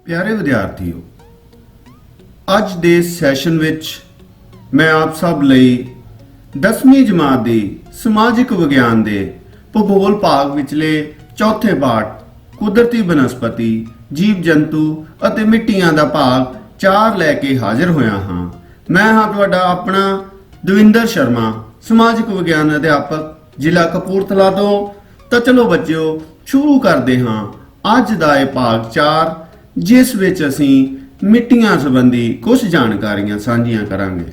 प्यारे विद्यार्थियों, अज दे सैशन विच मैं आप सब लई 10वीं जमात दी समाजिक विज्ञान दे भूगोल भाग विचले चौथे पाठ कुदरती बनस्पति जीव जंतु अते मिट्टियां दा भाग 4 लैके हाजिर होया हाँ। मैं हाँ तुहाडा अपना दविंदर शर्मा, समाजिक विज्ञान अध्यापक जिला कपूरथला तो। तो चलो बच्चों शुरू करते हाँ अज दा ये भाग 4, जिस विच असीं मिट्टियां संबंधी कुछ जानकारियां साझियां करांगे।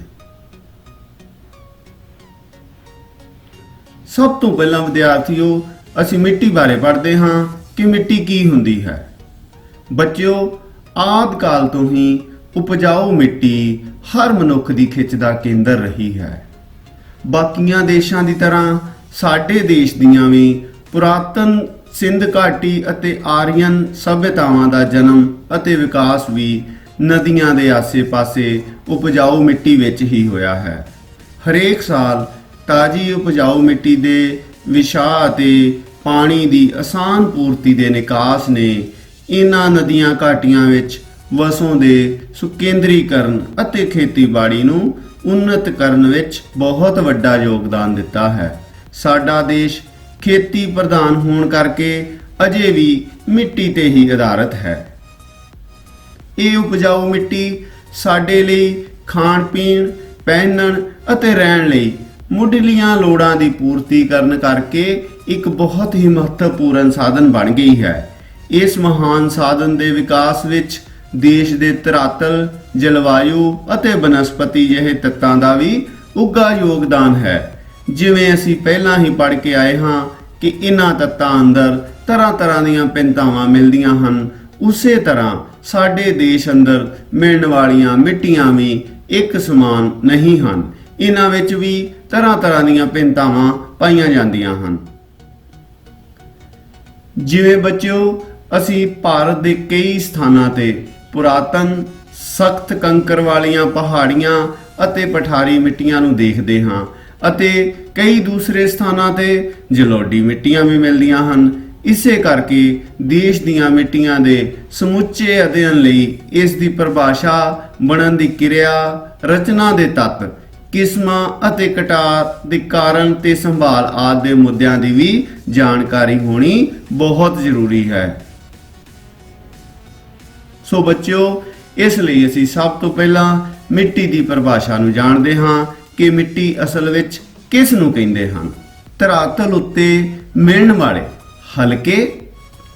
सब तो पहला विद्यार्थियों असीं मिट्टी बारे पढ़ते हाँ कि मिट्टी की हुंदी है। बच्चों आदि काल तो ही उपजाऊ मिट्टी हर मनुख दी खिच दा केंद्र रही है। बाकियां देशां दी तरह साडे देश दियां भी पुरातन सिंध घाटी अते आर्यन सभ्यतावां दा जन्म अते विकास भी नदियां दे आसे पासे उपजाऊ मिट्टी विच ही होया है। हरेक साल ताजी उपजाऊ मिट्टी दे विछाह अते पानी दी आसान पूर्ति दे निकास ने इन्हां नदियां घाटियां विच वसों दे सुकेंद्रीकरण अते खेतीबाड़ी नूं उन्नत करन विच बहुत वड्डा योगदान दिता है। साडा देश खेती प्रधान होने करके अजे भी मिट्टी ते ही आधारित है। ये उपजाऊ मिट्टी साडे लई खाण पीण, पहनण अते रहण लई मुੱਢਲੀਆਂ लोड़ां दी पूर्ति करन करके एक बहुत ही महत्वपूर्ण साधन बन गई है। इस महान साधन दे विकास विच देश दे धरातल, जलवायु अते बनस्पति ਜਿਹੇ तत्तां दा भी उगा योगदान है। जिवें असीं पहलां ही पढ़ के आए हाँ कि इन्हां तत्तां अंदर तरह तरह दीयां भिन्नतावां मिलदियां हन, उसे तरह साडे देश अंदर मिलण वालियां मिट्टियां भी एक समान नहीं हन। इन्हां विच भी तरह तरह दीयां भिन्नतावां पाईयां जांदियां हन। जिवें बच्चों असीं भारत दे कई स्थानां ते पुरातन सख्त कंकर वालियां पहाड़ियां अते पठारी मिट्टियां नूं देखदे हां ਅਤੇ कई दूसरे स्थानां ते जलोढ़ी मिट्टियां भी मिलदियां हन। इसे करके देश दीयां मिट्टियां दे समुचे अध्ययन लई इस दी परिभाषा, बनन दी किरिया, रचना दे तत्त, किस्मां अते कटार दे कारण ते संभाल आदि दे मुद्दिआं दी भी जानकारी होनी बहुत जरूरी है। सो बच्चों इस लई असीं सब तो पहला मिट्टी दी परिभाषा नूं जाणदे हां कि मिट्टी असल विच किस नूं कहिंदे हन। धरातल उत्ते मिलण वाले हल्के,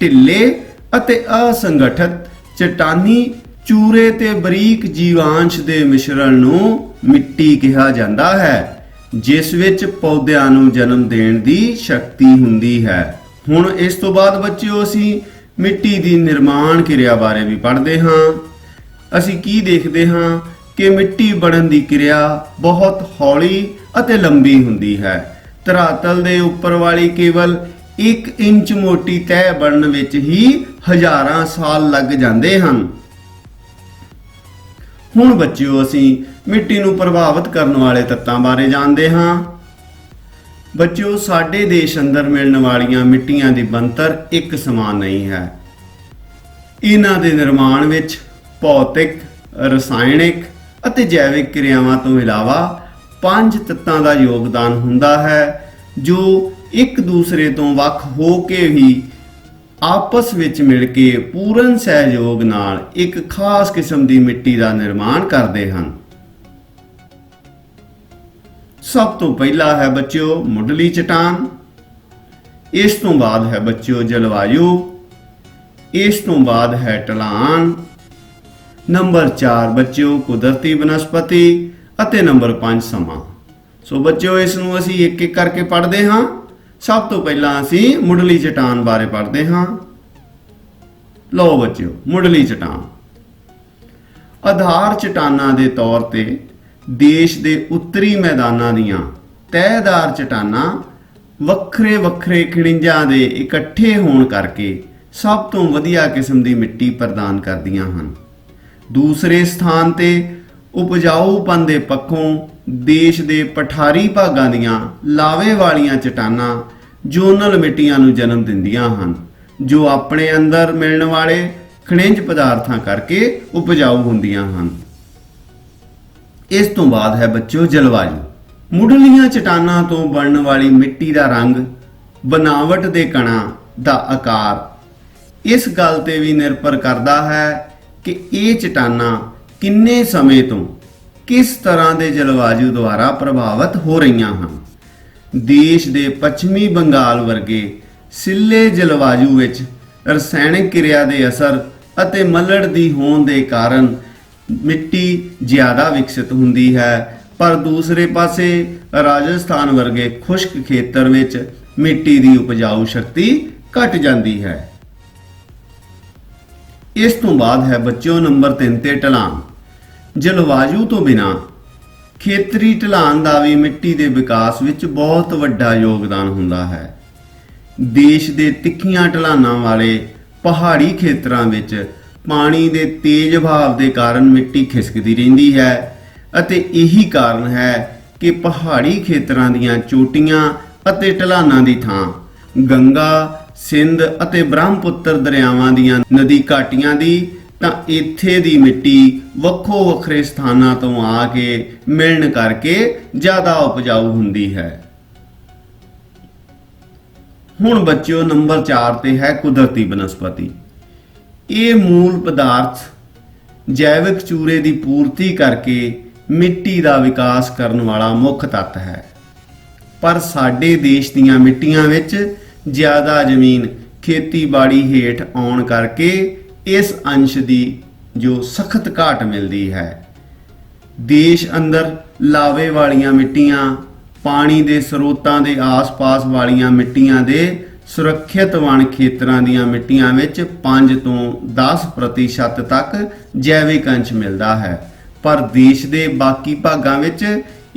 ढिल्ले अते असंगठित चट्टानी चूरे ते बरीक जीवांश दे मिश्रण नूं मिट्टी कहा जांदा है, जिस विच पौधਿਆਂ नूं जन्म देण दी शक्ति हुंदी है। हुण इस तो बाद बच्चों असीं मिट्टी दी निर्माण किरिया बारे भी पढ़दे हां। असीं की देखदे हां कि मिट्टी बनन दी किरिया बहुत हौली अते लंबी हुंदी है। धरातल दे उपर वाली केवल 1 इंच मोटी तह बनन विच ही हज़ारां साल लग जांदे हन। हुण बच्चों असीं मिट्टी नूं प्रभावित करन वाले तत्तां बारे जाणदे हां। बच्चों साडे देश अंदर मिलण वालियां मिट्टियां दी बनतर एक समान नहीं है। इन्हां दे निर्माण विच भौतिक, रसायणिक ਅਤੇ जैविक क्रियावां तो इलावा 5 तत्तां दा योगदान हुंदा है, जो एक दूसरे तो ਵੱਖ हो के ही आपस विच मिल के पूर्ण सहयोग नाल एक खास किस्म दी मिट्टी दा निर्माण करदे हन। सब तो पहला है बच्चों मुੱਢਲੀ चट्टान, इस तो बाद है बच्चों जलवायु, इस तो बाद है ढलान, नंबर 4 बच्चों कुदरती बनस्पति अते नंबर 5 समा। सो बच्चों इस नूं असीं एक एक करके पढ़दे हां। सब तो पहला असीं मुੱਢਲੀ चट्टान बारे पढ़दे हां। लो बच्चों मुੱਢਲੀ चट्टान आधार चट्टानां दे तौर ते देश दे उत्तरी मैदानां दीयां तहदार चट्टानां ਵੱਖਰੇ ਵੱਖਰੇ ਖਿੜਿੰਜਾਂ ਦੇ ਇਕੱਠੇ ਹੋਣ ਕਰਕੇ सब तो वधिया किस्म दी मिट्टी प्रदान करदियां हन। दूसरे स्थान ते उपजाऊपन दे पक्षों देश दे पठारी भागां दीयां लावे वालियां चट्टानां जोनल मिट्टियां नूं जन्म दिंदियां हन, जो अपने अंदर मिलण वाले ਖਣਿਜ ਪਦਾਰਥਾਂ ਕਰਕੇ ਉਪਜਾਊ ਹੁੰਦੀਆਂ ਹਨ। ਇਸ ਤੋਂ ਬਾਅਦ ਹੈ ਬੱਚਿਓ ਜਲਵਾਯੂ। ਮੁੱਢਲੀਆਂ ਚਟਾਨਾਂ ਤੋਂ ਬਣਨ ਵਾਲੀ ਮਿੱਟੀ ਦਾ ਰੰਗ, ਬਨਾਵਟ ਦੇ ਕਣਾਂ ਦਾ ਆਕਾਰ ਇਸ ਗੱਲ ਤੇ ਵੀ ਨਿਰਭਰ ਕਰਦਾ ਹੈ ਕਿ ਇਹ ਚਟਾਨਾਂ ਕਿੰਨੇ ਸਮੇਂ ਤੋਂ ਕਿਸ ਤਰ੍ਹਾਂ ਦੇ ਜਲਵਾਯੂ ਦੁਆਰਾ ਪ੍ਰਭਾਵਿਤ ਹੋ ਰਹੀਆਂ ਹਨ। ਦੇਸ਼ ਦੇ ਪੱਛਮੀ ਬੰਗਾਲ ਵਰਗੇ ਸਿੱਲੇ ਜਲਵਾਯੂ ਵਿੱਚ ਰਸਾਇਣਕ ਕਿਰਿਆ ਦੇ ਅਸਰ ਅਤੇ ਮੱਲੜ ਦੀ ਹੋਂਦ ਦੇ ਕਾਰਨ ਮਿੱਟੀ ਜ਼ਿਆਦਾ ਵਿਕਸਿਤ ਹੁੰਦੀ ਹੈ, ਪਰ ਦੂਸਰੇ ਪਾਸੇ ਰਾਜਸਥਾਨ ਵਰਗੇ ਖੁਸ਼ਕ ਖੇਤਰ ਵਿੱਚ ਮਿੱਟੀ ਦੀ ਉਪਜਾਊ ਸ਼ਕਤੀ ਘਟ ਜਾਂਦੀ ਹੈ। ਇਸ ਤੋਂ ਬਾਅਦ ਹੈ ਬੱਚਿਓ ਨੰਬਰ 3 ਤੇ ਢਲਾਨ। ਜਲਵਾਯੂ ਤੋਂ ਬਿਨਾਂ ਖੇਤਰੀ ਢਲਾਨ ਦਾ ਵੀ ਮਿੱਟੀ ਦੇ ਵਿਕਾਸ ਵਿੱਚ ਬਹੁਤ ਵੱਡਾ ਯੋਗਦਾਨ ਹੁੰਦਾ ਹੈ। ਦੇਸ਼ ਦੇ ਤਿੱਖੀਆਂ ਢਲਾਨਾਂ ਵਾਲੇ ਪਹਾੜੀ ਖੇਤਰਾਂ ਵਿੱਚ ਪਾਣੀ ਦੇ ਤੇਜ਼ ਵਹਾਅ ਦੇ ਕਾਰਨ ਮਿੱਟੀ ਖਿਸਕਦੀ ਰਹਿੰਦੀ ਹੈ ਅਤੇ ਇਹੀ ਕਾਰਨ ਹੈ ਕਿ ਪਹਾੜੀ ਖੇਤਰਾਂ ਦੀਆਂ ਚੋਟੀਆਂ ਅਤੇ ਢਲਾਨਾਂ ਦੀ ਥਾਂ ਗੰਗਾ, ਸਿੰਧ ਅਤੇ ਬ੍ਰਹਮਪੁੱਤਰ ਦਰਿਆਵਾਂ ਦੀਆਂ ਨਦੀ ਘਾਟੀਆਂ ਦੀ ਤਾਂ ਇੱਥੇ ਦੀ ਮਿੱਟੀ ਵੱਖੋ ਵੱਖਰੇ ਸਥਾਨਾਂ ਤੋਂ ਆ ਕੇ ਮਿਲਣ ਕਰਕੇ ਜ਼ਿਆਦਾ ਉਪਜਾਊ ਹੁੰਦੀ ਹੈ। ਹੁਣ ਬੱਚਿਓ ਨੰਬਰ 4 ਤੇ ਹੈ ਕੁਦਰਤੀ ਬਨਸਪਤੀ। ਇਹ ਮੂਲ ਪਦਾਰਥ ਜੈਵਿਕ ਚੂਰੇ ਦੀ ਪੂਰਤੀ ਕਰਕੇ ਮਿੱਟੀ ਦਾ ਵਿਕਾਸ ਕਰਨ ਵਾਲਾ ਮੁੱਖ ਤੱਤ ਹੈ, ਪਰ ਸਾਡੇ ਦੇਸ਼ ਦੀਆਂ ਮਿੱਟੀਆਂ ਵਿੱਚ ਜ਼ਿਆਦਾ ਜ਼ਮੀਨ ਖੇਤੀਬਾੜੀ ਹੇਠ ਆਉਣ ਕਰਕੇ ਇਸ ਅੰਸ਼ ਦੀ ਜੋ ਸਖਤ ਘਾਟ ਮਿਲਦੀ ਹੈ। ਦੇਸ਼ ਅੰਦਰ ਲਾਵੇ ਵਾਲੀਆਂ ਮਿੱਟੀਆਂ, ਪਾਣੀ ਦੇ ਸਰੋਤਾਂ ਦੇ ਆਸ-ਪਾਸ ਵਾਲੀਆਂ ਮਿੱਟੀਆਂ ਦੇ ਸੁਰੱਖਿਅਤ ਵਣ ਖੇਤਰਾਂ ਦੀਆਂ ਮਿੱਟੀਆਂ ਵਿੱਚ 5 ਤੋਂ 10% ਤੱਕ ਜੈਵਿਕ ਅੰਸ਼ ਮਿਲਦਾ ਹੈ, ਪਰ ਦੇਸ਼ ਦੇ ਬਾਕੀ ਭਾਗਾਂ ਵਿੱਚ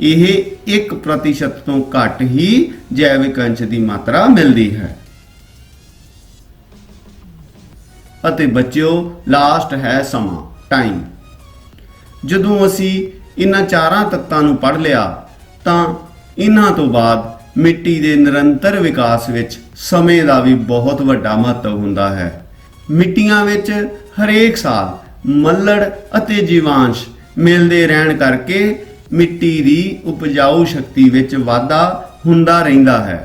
ਇਹ 1% ਤੋਂ ਘੱਟ ਹੀ ਜੈਵਿਕ ਅੰਸ਼ ਦੀ ਮਾਤਰਾ ਮਿਲਦੀ ਹੈ। ਅਤੇ ਬੱਚਿਓ ਲਾਸਟ ਹੈ ਸਮਾਂ, ਟਾਈਮ। ਜਦੋਂ ਅਸੀਂ ਇਹਨਾਂ ਚਾਰਾਂ ਤੱਤਾਂ ਨੂੰ ਪੜ੍ਹ ਲਿਆ ਤਾਂ ਇਹਨਾਂ ਤੋਂ ਬਾਅਦ ਮਿੱਟੀ ਦੇ ਨਿਰੰਤਰ ਵਿਕਾਸ ਵਿੱਚ ਸਮੇਂ ਦਾ ਵੀ ਬਹੁਤ ਵੱਡਾ ਮਹੱਤਵ ਹੁੰਦਾ ਹੈ। ਮਿੱਟੀਆਂ ਵਿੱਚ ਹਰੇਕ ਸਾਲ ਮੱਲੜ ਅਤੇ ਜੀਵਾਂਸ਼ ਮਿਲਦੇ ਰਹਿਣ ਕਰਕੇ ਮਿੱਟੀ ਦੀ ਉਪਜਾਊ ਸ਼ਕਤੀ ਵਿੱਚ ਵਾਧਾ ਹੁੰਦਾ ਰਹਿੰਦਾ ਹੈ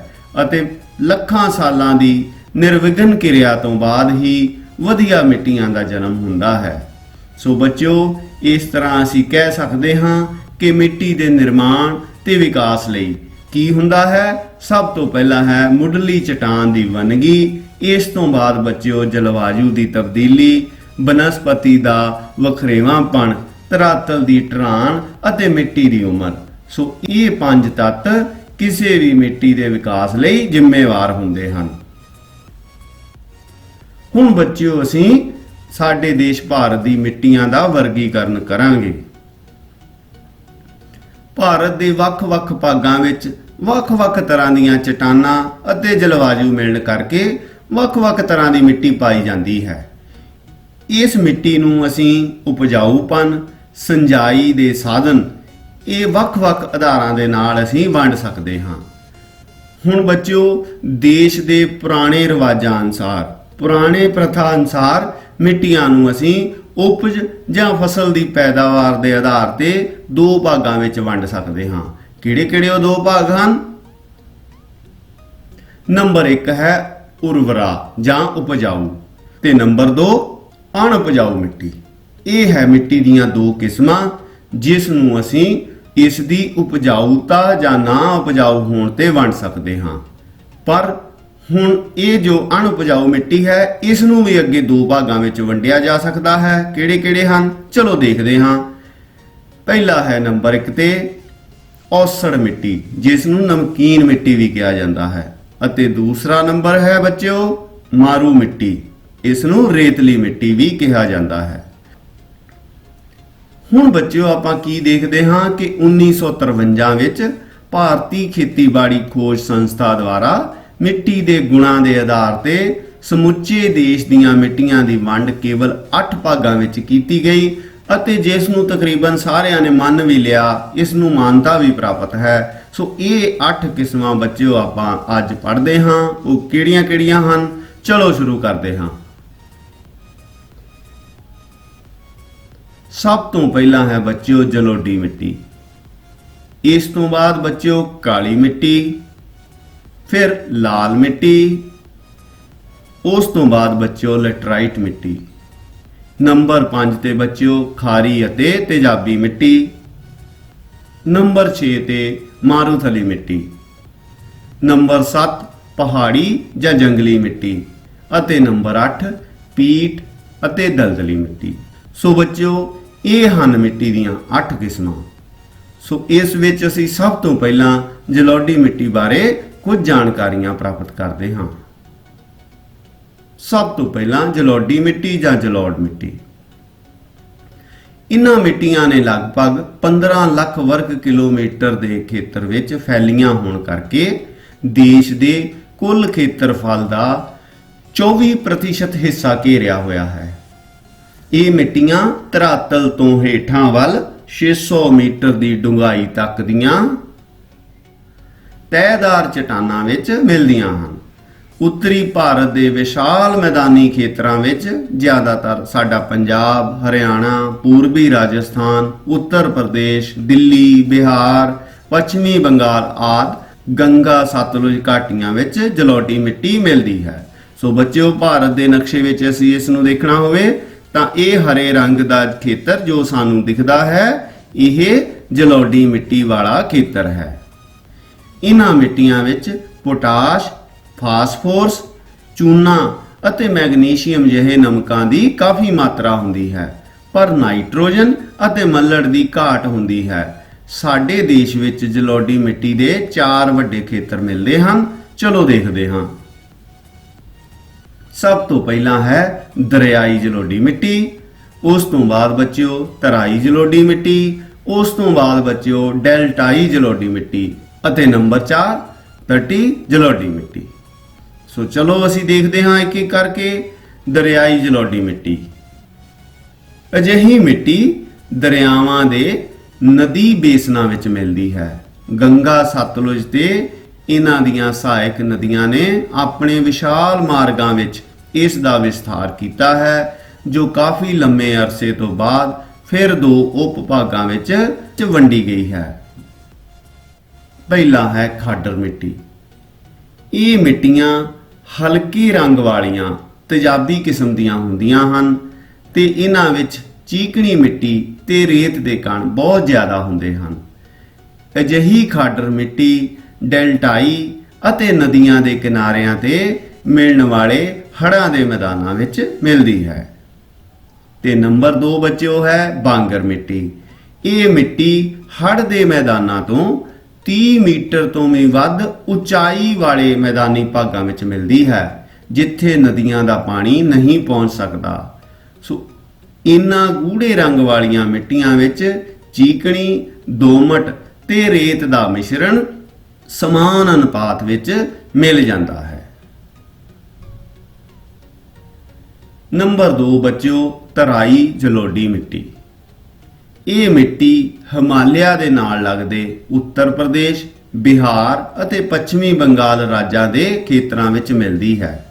ਅਤੇ ਲੱਖਾਂ ਸਾਲਾਂ ਦੀ ਨਿਰਵਿਘਨ ਕਿਰਿਆ ਤੋਂ ਬਾਅਦ ਹੀ ਵਧੀਆ ਮਿੱਟੀਆਂ ਦਾ ਜਨਮ ਹੁੰਦਾ ਹੈ। ਸੋ ਬੱਚਿਓ, ਇਸ ਤਰ੍ਹਾਂ ਅਸੀਂ ਕਹਿ ਸਕਦੇ ਹਾਂ ਕਿ ਮਿੱਟੀ ਦੇ ਨਿਰਮਾਣ ਤੇ ਵਿਕਾਸ ਲਈ ਕੀ ਹੁੰਦਾ ਹੈ? ਸਭ ਤੋਂ ਪਹਿਲਾਂ ਹੈ ਮੁੱਢਲੀ ਚਟਾਨ ਦੀ ਵੰਨਗੀ, ਇਸ ਤੋਂ ਬਾਅਦ ਬੱਚਿਓ ਜਲਵਾਯੂ ਦੀ ਤਬਦੀਲੀ, ਬਨਸਪਤੀ ਦਾ ਵਖਰੇਵਾਂਪਣ, ਧਰਾਤਲ ਦੀ ਢਲਾਨ ਅਤੇ ਮਿੱਟੀ ਦੀ ਉਮਰ। ਸੋ ਇਹ 5 ਤੱਤ ਕਿਸੇ ਵੀ ਮਿੱਟੀ ਦੇ ਵਿਕਾਸ ਲਈ ਜ਼ਿੰਮੇਵਾਰ ਹੁੰਦੇ ਹਨ। ਹੁਣ ਬੱਚਿਓ ਅਸੀਂ ਸਾਡੇ ਦੇਸ਼ ਭਾਰਤ ਦੀ ਮਿੱਟੀਆਂ ਦਾ ਵਰਗੀਕਰਨ ਕਰਾਂਗੇ। ਭਾਰਤ ਦੇ ਵੱਖ-ਵੱਖ ਭਾਗਾਂ ਵਿੱਚ ਵੱਖ-ਵੱਖ ਤਰ੍ਹਾਂ ਦੀਆਂ ਚਟਾਨਾਂ ਅਤੇ ਜਲਵਾਯੂ ਮਿਲਣ ਕਰਕੇ ਵੱਖ-ਵੱਖ ਤਰ੍ਹਾਂ ਦੀ ਮਿੱਟੀ ਪਾਈ ਜਾਂਦੀ ਹੈ। ਇਸ ਮਿੱਟੀ ਨੂੰ ਅਸੀਂ ਉਪਜਾਊਪਨ, ਸਿੰਜਾਈ ਦੇ ਸਾਧਨ, ਇਹ ਵੱਖ-ਵੱਖ ਆਧਾਰਾਂ ਦੇ ਨਾਲ ਅਸੀਂ ਵੰਡ ਸਕਦੇ ਹਾਂ। ਹੁਣ ਬੱਚਿਓ, ਦੇਸ਼ ਦੇ ਪੁਰਾਣੇ ਰਿਵਾਜਾਂ ਅਨੁਸਾਰ, ਪੁਰਾਣੇ ਪ੍ਰਥਾ ਅਨੁਸਾਰ ਮਿੱਟੀਆਂ ਨੂੰ ਅਸੀਂ ਉਪਜ ਜਾਂ ਫਸਲ ਦੀ ਪੈਦਾਵਾਰ ਦੇ ਆਧਾਰ ਤੇ 2 ਭਾਗਾਂ ਵਿੱਚ ਵੰਡ ਸਕਦੇ ਹਾਂ। ਕਿਹੜੇ-ਕਿਹੜੇ ਉਹ 2 ਭਾਗ ਹਨ? ਨੰਬਰ 1 ਹੈ ਉਰਵਰਾ ਜਾਂ ਉਪਜਾਊ ਤੇ ਨੰਬਰ 2 ਅਣਉਪਜਾਊ ਮਿੱਟੀ। ਇਹ ਹੈ ਮਿੱਟੀ ਦੀਆਂ 2 ਕਿਸਮਾਂ ਜਿਸ ਨੂੰ ਅਸੀਂ ਇਸ ਦੀ ਉਪਜਾਊਤਾ ਜਾਂ ਨਾ ਉਪਜਾਊ ਹੋਣ ਤੇ ਵੰਡ ਸਕਦੇ ਹਾਂ। ਪਰ ਹੁਣ ਇਹ ਜੋ ਅਣਉਪਜਾਊ ਮਿੱਟੀ ਹੈ ਇਸ ਨੂੰ ਵੀ ਅੱਗੇ 2 ਭਾਗਾਂ ਵਿੱਚ ਵੰਡਿਆ ਜਾ ਸਕਦਾ ਹੈ। ਕਿਹੜੇ-ਕਿਹੜੇ ਹਨ? ਚਲੋ ਦੇਖਦੇ ਹਾਂ। ਪਹਿਲਾ ਹੈ ਨੰਬਰ 1 ਤੇ ਔਸੜ ਮਿੱਟੀ, ਜਿਸ ਨੂੰ ਨਮਕੀਨ ਮਿੱਟੀ ਵੀ ਕਿਹਾ ਜਾਂਦਾ ਹੈ, ਅਤੇ ਦੂਸਰਾ ਨੰਬਰ ਹੈ ਬੱਚਿਓ ਮਾਰੂ ਮਿੱਟੀ, ਇਸ ਨੂੰ ਰੇਤਲੀ ਮਿੱਟੀ ਵੀ ਕਿਹਾ ਜਾਂਦਾ ਹੈ। ਹੁਣ ਬੱਚਿਓ ਆਪਾਂ ਕੀ ਦੇਖਦੇ ਹਾਂ ਕਿ 1953 ਵਿੱਚ ਭਾਰਤੀ ਖੇਤੀਬਾੜੀ ਖੋਜ ਸੰਸਥਾ ਦੁਆਰਾ ਮਿੱਟੀ ਦੇ ਗੁਣਾਂ ਦੇ ਆਧਾਰ ਤੇ ਸਮੁੱਚੇ ਦੇਸ਼ ਦੀਆਂ ਮਿੱਟੀਆਂ ਦੀ ਵੰਡ ਕੇਵਲ 8 ਭਾਗਾਂ ਵਿੱਚ ਕੀਤੀ ਗਈ ਅਤੇ ਜਿਸ ਨੂੰ ਤਕਰੀਬਨ ਸਾਰਿਆਂ ਨੇ ਮੰਨ ਵੀ ਲਿਆ, ਇਸ ਨੂੰ ਮਾਨਤਾ ਵੀ ਪ੍ਰਾਪਤ ਹੈ। ਸੋ ਇਹ 8 ਕਿਸਮਾਂ ਬੱਚਿਓ ਆਪਾਂ ਅੱਜ ਪੜ੍ਹਦੇ ਹਾਂ। ਉਹ ਕਿਹੜੀਆਂ-ਕਿਹੜੀਆਂ ਹਨ? ਚਲੋ ਸ਼ੁਰੂ ਕਰਦੇ ਹਾਂ। ਸਭ ਤੋਂ ਪਹਿਲਾਂ ਹੈ ਬੱਚਿਓ ਜਲੋਡੀ ਮਿੱਟੀ, ਇਸ ਤੋਂ ਬਾਅਦ ਬੱਚਿਓ ਕਾਲੀ ਮਿੱਟੀ, ਫਿਰ ਲਾਲ ਮਿੱਟੀ, ਉਸ ਤੋਂ ਬਾਅਦ ਬੱਚਿਓ ਲੈਟਰਾਈਟ ਮਿੱਟੀ। ਨੰਬਰ 5 ਤੇ ਬੱਚਿਓ ਖਾਰੀ ਅਤੇ ਤੇਜ਼ਾਬੀ ਮਿੱਟੀ। ਨੰਬਰ 6 ਤੇ ਮਾਰੂਥਲੀ ਮਿੱਟੀ। ਨੰਬਰ 7 ਪਹਾੜੀ ਜਾਂ ਜੰਗਲੀ ਮਿੱਟੀ ਅਤੇ ਨੰਬਰ 8 ਪੀਟ ਅਤੇ ਦਲਦਲੀ ਮਿੱਟੀ। ਸੋ ਬੱਚਿਓ ਇਹ ਹਨ ਮਿੱਟੀ ਦੀਆਂ 8 ਕਿਸਮਾਂ। ਸੋ ਇਸ ਵਿੱਚ ਅਸੀਂ ਸਭ ਤੋਂ ਪਹਿਲਾਂ ਜਲੋਡੀ ਮਿੱਟੀ ਬਾਰੇ ਕੁਝ ਜਾਣਕਾਰੀਆਂ ਪ੍ਰਾਪਤ ਕਰਦੇ ਹਾਂ। ਸਭ ਤੋਂ ਪਹਿਲਾਂ ਜਲੋਡੀ ਮਿੱਟੀ ਜਾਂ ਜਲੋੜ ਮਿੱਟੀ। ਇਨ੍ਹਾਂ ਮਿੱਟੀਆਂ ਨੇ ਲਗਭਗ 15 ਲੱਖ ਵਰਗ ਕਿਲੋਮੀਟਰ ਦੇ ਖੇਤਰ ਵਿੱਚ ਫੈਲੀਆਂ ਹੋਣ ਕਰਕੇ ਦੇਸ਼ ਦੇ ਕੁੱਲ ਖੇਤਰਫਲ ਦਾ 24% ਹਿੱਸਾ ਘੇਰਿਆ ਹੋਇਆ ਹੈ। ਇਹ ਮਿੱਟੀਆਂ ਧਰਾਤਲ ਤੋਂ ਹੇਠਾਂ ਵੱਲ 600 ਮੀਟਰ ਦੀ ਡੂੰਘਾਈ ਤੱਕ ਦੀਆਂ ਤੈਅਦਾਰ ਚਟਾਨਾਂ ਵਿੱਚ ਮਿਲਦੀਆਂ ਹਨ। ਉੱਤਰੀ ਭਾਰਤ ਦੇ ਵਿਸ਼ਾਲ ਮੈਦਾਨੀ ਖੇਤਰਾਂ ਵਿੱਚ ਜ਼ਿਆਦਾਤਰ ਸਾਡਾ ਪੰਜਾਬ, ਹਰਿਆਣਾ, ਪੂਰਬੀ ਰਾਜਸਥਾਨ, ਉੱਤਰ ਪ੍ਰਦੇਸ਼, ਦਿੱਲੀ, ਬਿਹਾਰ, ਪੱਛਮੀ ਬੰਗਾਲ ਆਦਿ ਗੰਗਾ ਸਤਲੁਜ ਘਾਟੀਆਂ ਵਿੱਚ ਜਲੋਡੀ ਮਿੱਟੀ ਮਿਲਦੀ ਹੈ। ਸੋ ਬੱਚਿਓ ਭਾਰਤ ਦੇ ਨਕਸ਼ੇ ਵਿੱਚ ਅਸੀਂ ਇਸ ਨੂੰ ਦੇਖਣਾ ਹੋਵੇ ਤਾਂ ਇਹ ਹਰੇ ਰੰਗ ਦਾ ਖੇਤਰ ਜੋ ਸਾਨੂੰ ਦਿਖਦਾ ਹੈ ਇਹ ਜਲੋਡੀ ਮਿੱਟੀ ਵਾਲਾ ਖੇਤਰ ਹੈ। ਇਨ੍ਹਾਂ ਮਿੱਟੀਆਂ ਵਿੱਚ ਪੋਟਾਸ਼, ਫਾਸਫੋਰਸ, ਚੂਨਾ ਅਤੇ ਮੈਗਨੀਸ਼ੀਅਮ ਜਿਹੇ ਨਮਕਾਂ ਦੀ ਕਾਫੀ ਮਾਤਰਾ ਹੁੰਦੀ ਹੈ, ਪਰ ਨਾਈਟ੍ਰੋਜਨ ਅਤੇ ਮੱਲੜ ਦੀ ਘਾਟ ਹੁੰਦੀ ਹੈ। ਸਾਡੇ ਦੇਸ਼ ਵਿੱਚ ਜਲੋਡੀ ਮਿੱਟੀ ਦੇ 4 ਵੱਡੇ ਖੇਤਰ ਮਿਲਦੇ ਹਨ। ਚਲੋ ਦੇਖਦੇ ਹਾਂ। ਸਭ ਤੋਂ ਪਹਿਲਾਂ ਹੈ ਦਰਿਆਈ ਜਲੋਡੀ ਮਿੱਟੀ, ਉਸ ਤੋਂ ਬਾਅਦ ਬੱਚਿਓ ਤਰਾਈ ਜਲੋਡੀ ਮਿੱਟੀ, ਉਸ ਤੋਂ ਬਾਅਦ ਬੱਚਿਓ ਡੈਲਟਾਈ ਜਲੋਡੀ ਮਿੱਟੀ ਅਤੇ ਨੰਬਰ 4 ਤਟੀ ਜਲੋਡੀ ਮਿੱਟੀ। ਸੋ ਚਲੋ ਅਸੀਂ ਦੇਖਦੇ ਹਾਂ ਇੱਕ ਇੱਕ ਕਰਕੇ। ਦਰਿਆਈ ਜਲੋਡੀ ਮਿੱਟੀ। ਅਜਿਹੀ ਮਿੱਟੀ ਦਰਿਆਵਾਂ ਦੇ ਨਦੀ ਬੇਸਨਾਂ ਵਿੱਚ ਮਿਲਦੀ ਹੈ। ਗੰਗਾ, ਸਤਲੁਜ ਤੇ ਇਹਨਾਂ ਦੀਆਂ ਸਹਾਇਕ ਨਦੀਆਂ ਨੇ ਆਪਣੇ ਵਿਸ਼ਾਲ ਮਾਰਗਾਂ ਵਿੱਚ ਇਸ ਦਾ ਵਿਸਥਾਰ ਕੀਤਾ ਹੈ, ਜੋ ਕਾਫੀ ਲੰਮੇ ਅਰਸੇ ਤੋਂ ਬਾਅਦ ਫਿਰ 2 ਉਪ ਭਾਗਾਂ ਵਿੱਚ ਵੰਡੀ ਗਈ ਹੈ। ਪਹਿਲਾ ਹੈ ਖਾਡਰ ਮਿੱਟੀ। ਇਹ ਮਿੱਟੀਆਂ ਹਲਕੇ ਰੰਗ ਵਾਲੀਆਂ ਤੇਜ਼ਾਬੀ ਕਿਸਮ ਦੀਆਂ ਹੁੰਦੀਆਂ ਹਨ ਤੇ ਇਹਨਾਂ ਵਿੱਚ ਚੀਕਣੀ ਮਿੱਟੀ ਤੇ ਰੇਤ ਦੇ ਕਣ ਬਹੁਤ ਜ਼ਿਆਦਾ ਹੁੰਦੇ ਹਨ। ਅਜਿਹੀ ਖਾਡਰ ਮਿੱਟੀ ਡੈਲਟਾਈ ਅਤੇ ਨਦੀਆਂ ਦੇ ਕਿਨਾਰਿਆਂ ਤੇ ਮਿਲਣ ਵਾਲੇ ਹੜ੍ਹਾਂ ਦੇ ਮੈਦਾਨਾਂ ਵਿੱਚ ਮਿਲਦੀ ਹੈ। ਤੇ ਨੰਬਰ 2 ਬੱਚਿਓ ਹੈ ਬਾਂਗਰ ਮਿੱਟੀ। ਇਹ ਮਿੱਟੀ ਹੜ੍ਹ ਦੇ ਮੈਦਾਨਾਂ ਤੋਂ 30 ਮੀਟਰ ਤੋਂ ਵੀ ਵੱਧ ਉਚਾਈ ਵਾਲੇ ਮੈਦਾਨੀ ਭਾਗਾਂ ਵਿੱਚ ਮਿਲਦੀ ਹੈ, ਜਿੱਥੇ ਨਦੀਆਂ ਦਾ ਪਾਣੀ ਨਹੀਂ ਪਹੁੰਚ ਸਕਦਾ। ਸੋ ਇਨ੍ਹਾਂ ਗੂੜੇ ਰੰਗ ਵਾਲੀਆਂ ਮਿੱਟੀਆਂ ਵਿੱਚ ਚੀਕਣੀ, ਦੋਮਟ ਤੇ ਰੇਤ ਦਾ ਮਿਸ਼ਰਣ ਸਮਾਨ ਅਨੁਪਾਤ ਵਿੱਚ ਮਿਲ ਜਾਂਦਾ ਹੈ। ਨੰਬਰ 2 ਬੱਚਿਓ ਤਰਾਈ ਜਲੋਡੀ ਮਿੱਟੀ। ਇਹ ਮਿੱਟੀ ਹਿਮਾਲਿਆ ਦੇ ਨਾਲ ਲੱਗਦੇ ਉੱਤਰ ਪ੍ਰਦੇਸ਼, ਬਿਹਾਰ ਅਤੇ ਪੱਛਮੀ ਬੰਗਾਲ ਰਾਜਾਂ ਦੇ ਖੇਤਰਾਂ ਵਿੱਚ ਮਿਲਦੀ ਹੈ।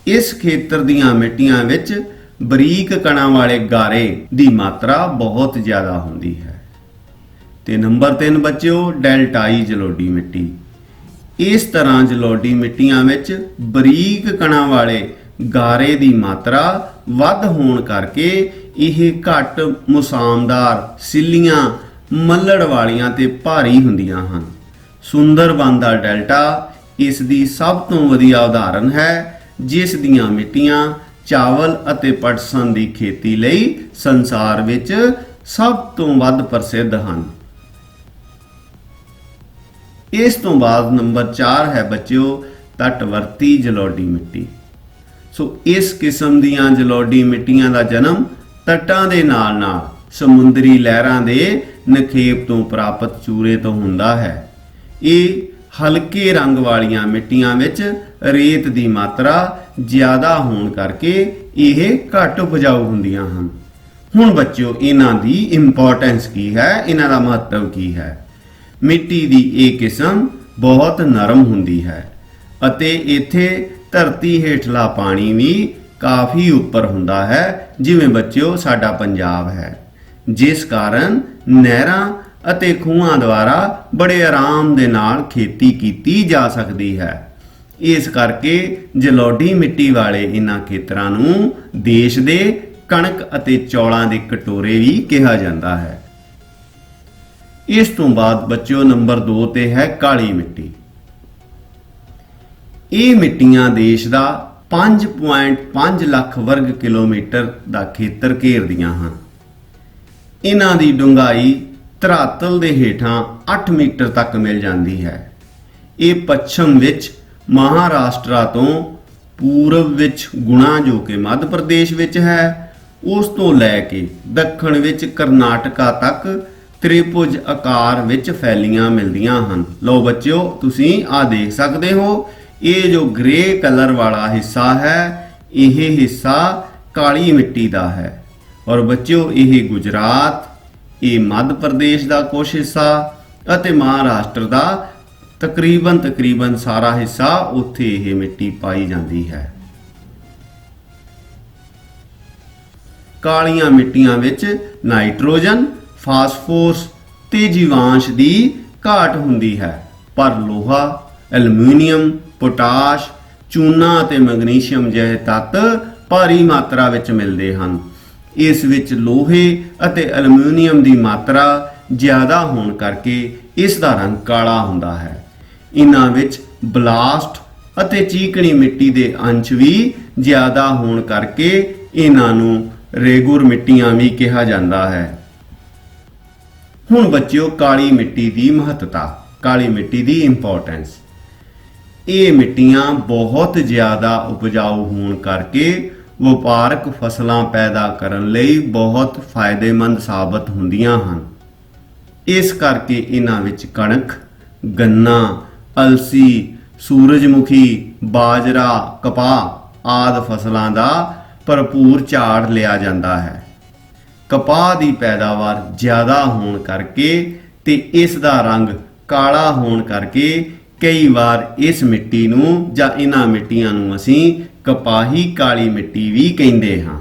ਇਸ ਖੇਤਰ ਦੀਆਂ ਮਿੱਟੀਆਂ ਵਿੱਚ ਬਰੀਕ ਕਣਾਂ ਵਾਲੇ ਗਾਰੇ ਦੀ ਮਾਤਰਾ ਬਹੁਤ ਜ਼ਿਆਦਾ ਹੁੰਦੀ ਹੈ। ਤੇ ਨੰਬਰ 3 ਬੱਚਿਓ ਡੈਲਟਾਈ ਜਲੋਡੀ ਮਿੱਟੀ। ਇਸ ਤਰ੍ਹਾਂ ਜਲੋਡੀ ਮਿੱਟੀਆਂ ਵਿੱਚ ਬਰੀਕ ਕਣਾਂ ਵਾਲੇ ਗਾਰੇ ਦੀ ਮਾਤਰਾ ਵੱਧ ਹੋਣ ਕਰਕੇ ਇਹ ਘੱਟ ਮੁਸਾਮਦਾਰ, ਸਿੱਲੀਆਂ, ਮੱਲੜ ਵਾਲੀਆਂ ਤੇ ਭਾਰੀ ਹੁੰਦੀਆਂ ਹਨ। ਸੁੰਦਰਬਨ ਦਾ ਡੈਲਟਾ ਇਸ ਦੀ ਸਭ ਤੋਂ ਵਧੀਆ ਉਦਾਹਰਨ ਹੈ, ਜਿਸ ਦੀਆਂ ਮਿੱਟੀਆਂ ਚਾਵਲ ਅਤੇ ਪਟਸਨ ਦੀ ਖੇਤੀ ਲਈ ਸੰਸਾਰ ਵਿੱਚ ਸਭ ਤੋਂ ਵੱਧ ਪ੍ਰਸਿੱਧ ਹਨ। ਇਸ ਤੋਂ ਬਾਅਦ ਨੰਬਰ 4 ਹੈ ਬੱਚਿਓ ਤਟਵਰਤੀ ਜਲੋਡੀ ਮਿੱਟੀ। ਸੋ ਇਸ ਕਿਸਮ ਦੀਆਂ ਜਲੋਡੀ ਮਿੱਟੀਆਂ ਦਾ ਜਨਮ ਤੱਟਾਂ ਦੇ ਨਾਲ-ਨਾਲ ਸਮੁੰਦਰੀ ਲਹਿਰਾਂ ਦੇ ਨਖੇਪ ਤੋਂ ਪ੍ਰਾਪਤ ਚੂਰੇ ਤੋਂ ਹੁੰਦਾ ਹੈ। ਇਹ ਹਲਕੇ ਰੰਗ ਵਾਲੀਆਂ ਮਿੱਟੀਆਂ ਵਿੱਚ ਰੇਤ ਦੀ ਮਾਤਰਾ ਜ਼ਿਆਦਾ ਹੋਣ ਕਰਕੇ ਇਹ ਘੱਟ ਉਪਜਾਊ ਹੁੰਦੀਆਂ ਹਨ। ਹੁਣ ਬੱਚਿਓ ਇਹਨਾਂ ਦੀ ਇੰਪੋਰਟੈਂਸ ਕੀ ਹੈ, ਇਹਨਾਂ ਦਾ ਮਹੱਤਵ ਕੀ ਹੈ। ਮਿੱਟੀ ਦੀ ਇਹ ਕਿਸਮ ਬਹੁਤ ਨਰਮ ਹੁੰਦੀ ਹੈ ਅਤੇ ਇੱਥੇ ਧਰਤੀ ਹੇਠਲਾ ਪਾਣੀ ਵੀ ਕਾਫੀ ਉੱਪਰ ਹੁੰਦਾ ਹੈ, ਜਿਵੇਂ ਬੱਚਿਓ ਸਾਡਾ ਪੰਜਾਬ ਹੈ, ਜਿਸ ਕਾਰਨ ਨਹਿਰਾਂ ਅਤੇ ਖੂਹਾਂ ਦੁਆਰਾ ਬੜੇ ਆਰਾਮ ਦੇ ਨਾਲ ਖੇਤੀ ਕੀਤੀ ਜਾ ਸਕਦੀ ਹੈ। ਇਸ ਕਰਕੇ ਜਲੌਢੀ ਮਿੱਟੀ ਵਾਲੇ ਇਹਨਾਂ ਖੇਤਰਾਂ ਨੂੰ ਦੇਸ਼ ਦੇ ਕਣਕ ਅਤੇ ਚੌਲਾਂ ਦੇ ਕਟੋਰੇ ਵੀ ਕਿਹਾ ਜਾਂਦਾ ਹੈ। ਇਸ ਤੋਂ ਬਾਅਦ ਬੱਚਿਓ ਨੰਬਰ 2 ਤੇ ਹੈ ਕਾਲੀ ਮਿੱਟੀ। ਇਹ ਮਿੱਟੀਆਂ ਦੇਸ਼ ਦਾ 5.5 ਲੱਖ ਵਰਗ ਕਿਲੋਮੀਟਰ ਦਾ ਖੇਤਰ ਘੇਰਦੀਆਂ ਹਨ। ਇਹਨਾਂ ਦੀ ਡੂੰਘਾਈ ਧਰਾਤਲ ਦੇ ਹੇਠਾਂ 8 ਮੀਟਰ ਤੱਕ ਮਿਲ ਜਾਂਦੀ ਹੈ। ਇਹ ਪੱਛਮ ਵਿੱਚ ਮਹਾਰਾਸ਼ਟਰ ਤੋਂ ਪੂਰਬ ਵਿੱਚ ਗੁਣਾ ਜੋ ਕਿ ਮੱਧ ਪ੍ਰਦੇਸ਼ ਵਿੱਚ ਹੈ, ਉਸ ਤੋਂ ਲੈ ਕੇ ਦੱਖਣ ਵਿੱਚ ਕਰਨਾਟਕਾ ਤੱਕ ਤ੍ਰਿਭੁਜ ਆਕਾਰ ਵਿੱਚ ਫੈਲੀਆਂ ਮਿਲਦੀਆਂ ਹਨ। ਲਓ ਬੱਚਿਓ, ਤੁਸੀਂ ਆ ਦੇਖ ਸਕਦੇ ਹੋ, ਇਹ ਜੋ ਗ੍ਰੇ ਕਲਰ ਵਾਲਾ ਹਿੱਸਾ ਹੈ, ਇਹ ਹਿੱਸਾ ਕਾਲੀ ਮਿੱਟੀ ਦਾ ਹੈ। ਔਰ ਬੱਚਿਓ, ਇਹ ਗੁਜਰਾਤ, ਇਹ ਮੱਧ ਪ੍ਰਦੇਸ਼ ਦਾ ਕੁਝ ਹਿੱਸਾ ਅਤੇ ਮਹਾਰਾਸ਼ਟਰ ਦਾ ਤਕਰੀਬਨ ਸਾਰਾ ਹਿੱਸਾ, ਉੱਥੇ ਇਹ ਮਿੱਟੀ ਪਾਈ ਜਾਂਦੀ ਹੈ। ਕਾਲੀਆਂ ਮਿੱਟੀਆਂ ਵਿੱਚ ਨਾਈਟ੍ਰੋਜਨ, ਫਾਸਫੋਰਸ ਤੇ ਜੀਵਾਂਸ਼ ਦੀ ਘਾਟ ਹੁੰਦੀ ਹੈ, ਪਰ ਲੋਹਾ, ਐਲੂਮੀਨੀਅਮ, ਪੋਟਾਸ਼, ਚੂਨਾ ਅਤੇ ਮੈਗਨੀਸ਼ੀਅਮ ਜਿਹੇ ਤੱਤ ਭਾਰੀ ਮਾਤਰਾ ਵਿੱਚ ਮਿਲਦੇ ਹਨ। ਇਸ ਵਿੱਚ ਲੋਹੇ ਅਤੇ ਐਲੂਮੀਨੀਅਮ ਦੀ ਮਾਤਰਾ ਜ਼ਿਆਦਾ ਹੋਣ ਕਰਕੇ ਇਸ ਦਾ ਰੰਗ ਕਾਲਾ ਹੁੰਦਾ ਹੈ। ਇਹਨਾਂ ਵਿੱਚ ਬਲਾਸਟ ਅਤੇ ਚੀਕਣੀ ਮਿੱਟੀ ਦੇ ਅੰਸ਼ ਵੀ ਜ਼ਿਆਦਾ ਹੋਣ ਕਰਕੇ ਇਹਨਾਂ ਨੂੰ ਰੇਗੁਰ ਮਿੱਟੀਆਂ ਵੀ ਕਿਹਾ ਜਾਂਦਾ ਹੈ। ਹੁਣ ਬੱਚਿਓ, ਕਾਲੀ ਮਿੱਟੀ ਦੀ ਮਹੱਤਤਾ, ਕਾਲੀ ਮਿੱਟੀ ਦੀ ਇੰਪੋਰਟੈਂਸ। ਇਹ ਮਿੱਟੀਆਂ ਬਹੁਤ ਜ਼ਿਆਦਾ ਉਪਜਾਊ ਹੋਣ ਕਰਕੇ ਵਪਾਰਕ ਫਸਲਾਂ ਪੈਦਾ ਕਰਨ ਲਈ ਬਹੁਤ ਫਾਇਦੇਮੰਦ ਸਾਬਤ ਹੁੰਦੀਆਂ ਹਨ। ਇਸ ਕਰਕੇ ਇਹਨਾਂ ਵਿੱਚ ਕਣਕ, ਗੰਨਾ, ਅਲਸੀ, ਸੂਰਜਮੁਖੀ, ਬਾਜਰਾ, ਕਪਾਹ ਆਦਿ ਫਸਲਾਂ ਦਾ ਭਰਪੂਰ ਝਾੜ ਲਿਆ ਜਾਂਦਾ ਹੈ। ਕਪਾਹ ਦੀ ਪੈਦਾਵਾਰ ਜ਼ਿਆਦਾ ਹੋਣ ਕਰਕੇ ਤੇ ਇਸ ਦਾ ਰੰਗ ਕਾਲਾ ਹੋਣ ਕਰਕੇ ਕਈ ਵਾਰ ਇਸ ਮਿੱਟੀ ਨੂੰ ਜਾਂ ਇਹਨਾਂ ਮਿੱਟੀਆਂ ਨੂੰ ਅਸੀਂ ਕਪਾਹੀ ਕਾਲੀ ਮਿੱਟੀ ਵੀ ਕਹਿੰਦੇ ਹਾਂ।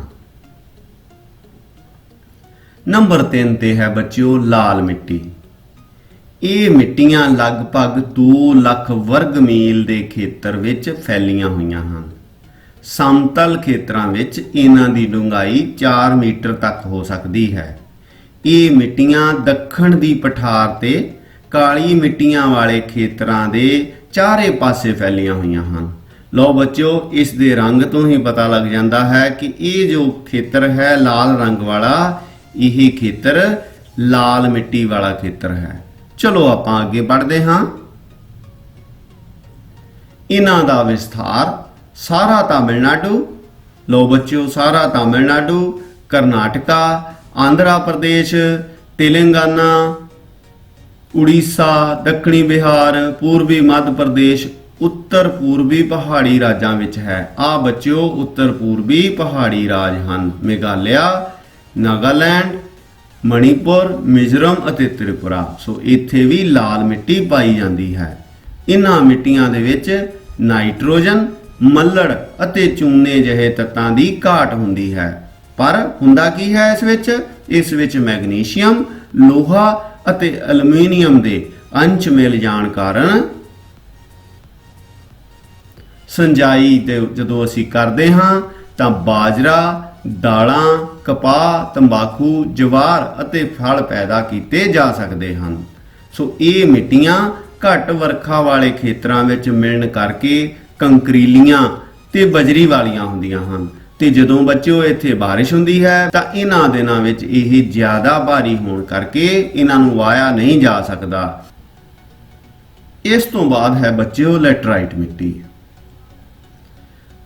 ਨੰਬਰ 3 ਤੇ ਹੈ ਬੱਚਿਓ ਲਾਲ ਮਿੱਟੀ। ਇਹ ਮਿੱਟੀਆਂ ਲਗਭਗ 2 ਲੱਖ ਵਰਗ ਮੀਲ ਦੇ ਖੇਤਰ ਵਿੱਚ ਫੈਲੀਆਂ ਹੋਈਆਂ ਹਨ। ਸਮਤਲ ਖੇਤਰਾਂ ਵਿੱਚ ਇਹਨਾਂ ਦੀ ਡੂੰਘਾਈ 4 ਮੀਟਰ ਤੱਕ ਹੋ ਸਕਦੀ ਹੈ। ਇਹ ਮਿੱਟੀਆਂ ਦੱਖਣ ਦੀ ਪਠਾਰ ਤੇ ਕਾਲੀ ਮਿੱਟੀਆਂ ਵਾਲੇ ਖੇਤਰਾਂ ਦੇ ਚਾਰੇ ਪਾਸੇ ਫੈਲੀਆਂ ਹੋਈਆਂ ਹਨ। ਲਓ ਬੱਚਿਓ, ਇਸ ਦੇ ਰੰਗ ਤੋਂ ਹੀ ਪਤਾ ਲੱਗ ਜਾਂਦਾ ਹੈ ਕਿ ਇਹ ਜੋ ਖੇਤਰ ਹੈ ਲਾਲ ਰੰਗ ਵਾਲਾ, ਇਹ ਖੇਤਰ ਲਾਲ ਮਿੱਟੀ ਵਾਲਾ ਖੇਤਰ ਹੈ। ਚਲੋ ਆਪਾਂ ਅੱਗੇ ਵਧਦੇ ਹਾਂ। ਇਹਨਾਂ ਦਾ ਵਿਸਥਾਰ ਸਾਰਾ ਤਾਮਿਲਨਾਡੂ, ਲਓ ਬੱਚਿਓ, ਸਾਰਾ ਤਾਮਿਲਨਾਡੂ, ਕਰਨਾਟਕਾ, ਆਂਧਰਾ ਪ੍ਰਦੇਸ਼, ਤੇਲੰਗਾਨਾ, ਉੜੀਸਾ, ਦੱਖਣੀ ਬਿਹਾਰ, ਪੂਰਬੀ ਮੱਧ ਪ੍ਰਦੇਸ਼, ਉੱਤਰ ਪੂਰਬੀ ਪਹਾੜੀ ਰਾਜਾਂ ਵਿੱਚ ਹੈ। ਆ ਬੱਚਿਓ, ਉੱਤਰ ਪੂਰਬੀ ਪਹਾੜੀ ਰਾਜ ਹਨ ਮੇਘਾਲਿਆ, ਨਾਗਾਲੈਂਡ, ਮਣੀਪੁਰ, ਮਿਜ਼ੋਰਮ ਅਤੇ ਤ੍ਰਿਪੁਰਾ। ਸੋ ਇੱਥੇ ਵੀ ਲਾਲ ਮਿੱਟੀ ਪਾਈ ਜਾਂਦੀ ਹੈ। ਇਹਨਾਂ ਮਿੱਟੀਆਂ ਦੇ ਵਿੱਚ ਨਾਈਟ੍ਰੋਜਨ, ਮੱਲੜ ਅਤੇ ਚੂਨੇ ਜਿਹੇ ਤੱਤਾਂ ਦੀ ਘਾਟ ਹੁੰਦੀ ਹੈ। ਪਰ ਹੁੰਦਾ ਕੀ ਹੈ ਇਸ ਵਿੱਚ ਮੈਗਨੀਸ਼ੀਅਮ, ਲੋਹਾ ਅਤੇ ਐਲੂਮੀਨੀਅਮ ਦੇ ਅੰਸ਼ ਮਿਲ ਜਾਣ ਕਾਰਨ ਸਿੰਜਾਈ ਦੇ ਜਦੋਂ ਅਸੀਂ ਕਰਦੇ ਹਾਂ ਤਾਂ ਬਾਜਰਾ, ਦਾਲਾਂ, ਕਪਾਹ, ਤੰਬਾਕੂ, ਜਵਾਰ ਅਤੇ ਫਲ ਪੈਦਾ ਕੀਤੇ ਜਾ ਸਕਦੇ ਹਨ। ਸੋ ਇਹ ਮਿੱਟੀਆਂ ਘੱਟ ਵਰਖਾ ਵਾਲੇ ਖੇਤਰਾਂ ਵਿੱਚ ਮਿਲਣ ਕਰਕੇ ਕੰਕਰੀਲੀਆਂ ਤੇ ਬਜਰੀ ਵਾਲੀਆਂ ਹੁੰਦੀਆਂ ਹਨ, ਤੇ ਜਦੋਂ ਬੱਚਿਓ ਇੱਥੇ ਬਾਰਿਸ਼ ਹੁੰਦੀ ਹੈ ਤਾਂ ਇਹਨਾਂ ਦਿਨਾਂ ਵਿੱਚ ਇਹ ਜ਼ਿਆਦਾ ਭਾਰੀ ਹੋਣ ਕਰਕੇ ਇਹਨਾਂ ਨੂੰ ਵਾਇਆ ਨਹੀਂ ਜਾ ਸਕਦਾ। ਇਸ ਤੋਂ ਬਾਅਦ ਹੈ ਬੱਚਿਓ ਲੈਟਰਾਈਟ ਮਿੱਟੀ।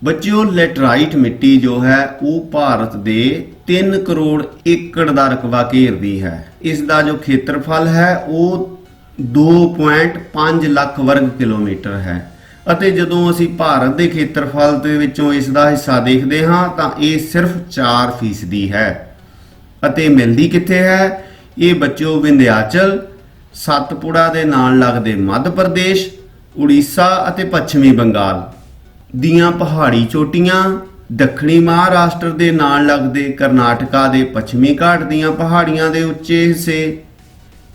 ਬੱਚਿਓ, ਲੈਟਰਾਈਟ ਮਿੱਟੀ ਜੋ ਹੈ ਉਹ ਭਾਰਤ ਦੇ 3 ਕਰੋੜ ਏਕੜ ਦਾ ਰਕਬਾ ਘੇਰਦੀ ਹੈ। ਇਸ ਦਾ ਜੋ ਖੇਤਰਫਲ ਹੈ ਉਹ 2.5 ਲੱਖ ਵਰਗ ਕਿਲੋਮੀਟਰ ਹੈ, ਅਤੇ ਜਦੋਂ ਅਸੀਂ ਭਾਰਤ ਦੇ ਖੇਤਰਫਲ ਦੇ ਵਿੱਚੋਂ ਇਸ ਦਾ ਹਿੱਸਾ ਦੇਖਦੇ ਹਾਂ ਤਾਂ ਇਹ ਸਿਰਫ 4% ਹੈ। ਅਤੇ ਮਿਲਦੀ ਕਿੱਥੇ ਹੈ? ਇਹ ਬੱਚਿਓ ਵਿੰਧਿਆਚਲ, ਸਤਪੁੜਾ ਦੇ ਨਾਲ ਲੱਗਦੇ ਮੱਧ ਪ੍ਰਦੇਸ਼, ਉੜੀਸਾ ਅਤੇ ਪੱਛਮੀ ਬੰਗਾਲ ਦੀਆਂ ਪਹਾੜੀ ਚੋਟੀਆਂ, ਦੱਖਣੀ ਮਹਾਰਾਸ਼ਟਰ ਦੇ ਨਾਲ ਲੱਗਦੇ ਕਰਨਾਟਕਾ ਦੇ ਪੱਛਮੀ ਘਾਟ ਦੀਆਂ ਪਹਾੜੀਆਂ ਦੇ ਉੱਚੇ ਹਿੱਸੇ,